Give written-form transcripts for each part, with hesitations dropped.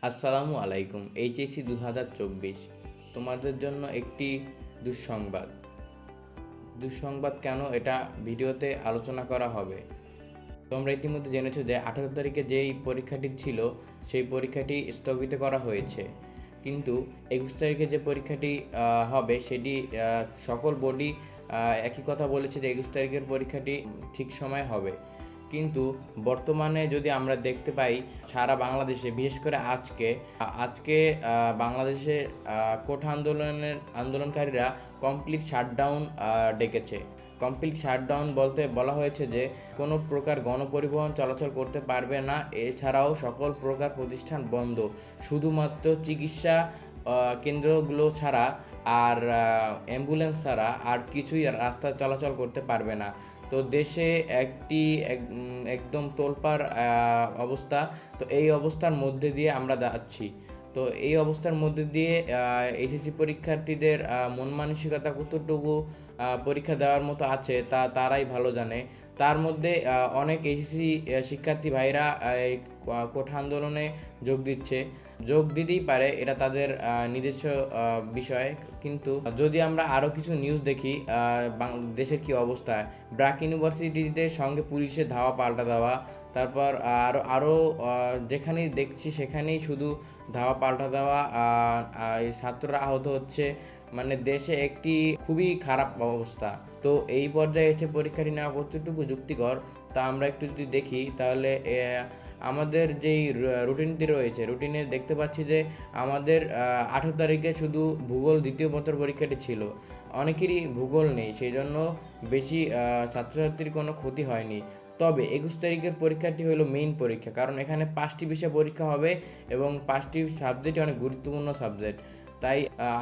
আসসালামু আলাইকুম। এইচএসসি 2024 তোমাদের জন্য একটি দুঃসংবাদ। দুঃসংবাদ কেন এটা ভিডিওতে আলোচনা করা হবে। তোমরা ইতিমধ্যে জেনেছো যে 18 তারিখে যেই পরীক্ষাটি ছিল সেই পরীক্ষাটি স্থগিত করা হয়েছে, কিন্তু 21 তারিখে যে পরীক্ষাটি হবে সেটি সকল বোর্ডই একই কথা বলেছে যে 21 তারিখের পরীক্ষাটি ঠিক সময় হবে। কিন্তু বর্তমানে যদি আমরা দেখতে পাই সারা বাংলাদেশে, বিশেষ করে আজকে বাংলাদেশে কোঠা আন্দোলনকারীরা কমপ্লিট শাটডাউন ডেকেছে। কমপ্লিট শাটডাউন বলতে বলা হয়েছে যে কোনো প্রকার গণপরিবহন চলাচল করতে পারবে না, এছাড়াও সকল প্রকার প্রতিষ্ঠান বন্ধ, শুধুমাত্র চিকিৎসা কেন্দ্রগুলো ছাড়া আর অ্যাম্বুলেন্স ছাড়া আর কিছুই রাস্তা চলাচল করতে পারবে না। তো দেশে একদম তোলপাড় অবস্থা। তো এই অবস্থার মধ্যে দিয়ে আমরা যাচ্ছি। তো এই অবস্থার মধ্যে দিয়ে এইচএসসি পরীক্ষার্থীদের মন মানসিকতা কতটুকু পরীক্ষা দেওয়ার মতো আছে তা তারাই ভালো জানে। তার মধ্যে অনেক এইচএসসি শিক্ষার্থী ভাইরা এই কোঠা আন্দোলনে যোগ দিতেই পারে, এটা তাদের নিজস্ব বিষয়। কিন্তু যদি আমরা আরও কিছু নিউজ দেখি, দেশের কি অবস্থা, ব্র্যাক ইউনিভার্সিটিদের সঙ্গে পুলিশের ধাওয়া পাল্টা দেওয়া, তারপর আরও যেখানেই দেখছি সেখানেই শুধু ধাওয়া পাল্টা দেওয়া, ছাত্ররা আহত হচ্ছে, মানে দেশে একটি খুবই খারাপ অবস্থা। তো এই পর্যায়ে এসে পরীক্ষাটি নেওয়া কতটুকু যুক্তিকর তা আমরা একটু যদি দেখি, তাহলে আমাদের যেই রুটিনটি রয়েছে, রুটিনে দেখতে পাচ্ছি যে আমাদের 18 তারিখে শুধু ভূগোল দ্বিতীয় পত্র পরীক্ষাটি ছিল। অনেকেরই ভূগোল নেই, সেই জন্য বেশি ছাত্রছাত্রীর কোনো ক্ষতি হয়নি। তবে 21 তারিখের পরীক্ষাটি হলো মেইন পরীক্ষা, কারণ এখানে 5টি বিষয় পরীক্ষা হবে এবং 5টি সাবজেক্টই অনেক গুরুত্বপূর্ণ সাবজেক্ট। তাই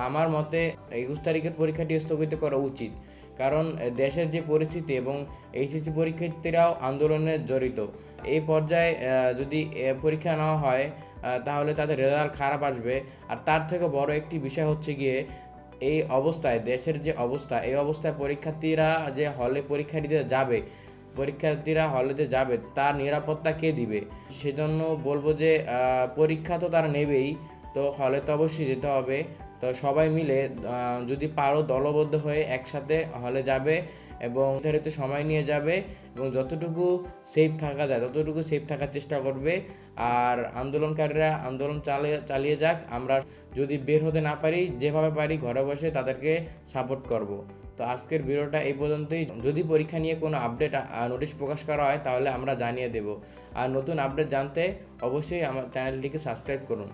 আমার মতে 21 তারিখের পরীক্ষাটি স্থগিত করা উচিত, কারণ দেশের যে পরিস্থিতি এবং এইচএসসি পরীক্ষার্থীরাও আন্দোলনে জড়িত। এই পর্যায়ে যদি পরীক্ষা নেওয়া হয় তাহলে তাদের রেজাল্ট খারাপ আসবে। আর তার থেকে বড় একটি বিষয় হচ্ছে গিয়ে, এই অবস্থায় দেশের যে অবস্থা, এই অবস্থায় পরীক্ষার্থীরা যে হলেতে যাবে তার নিরাপত্তা কে দিবে? সেজন্য বলবো যে পরীক্ষা তো তারা নেবেই, তো হলে তো অবশ্যই যেতে হবে। তো সবাই মিলে যদি পারো দলবদ্ধ হয়ে একসাথে হলে যাবে এবং নির্ধারিত সময় নিয়ে যাবে এবং যতটুকু সেফ থাকা যায় ততটুকু সেফ থাকার চেষ্টা করবে। আর আন্দোলনকারীরা আন্দোলন চালিয়ে যাক, আমরা যদি বের হতে না পারি, যেভাবে পারি ঘরে বসে তাদেরকে সাপোর্ট করব। তো আজকের ভিডিওটা এই পর্যন্তই। যদি পরীক্ষা নিয়ে কোনো আপডেট নোটিশ প্রকাশ করা হয় তাহলে আমরা জানিয়ে দেব। আর নতুন আপডেট জানতে অবশ্যই আমার চ্যানেলটিকে সাবস্ক্রাইব করুন।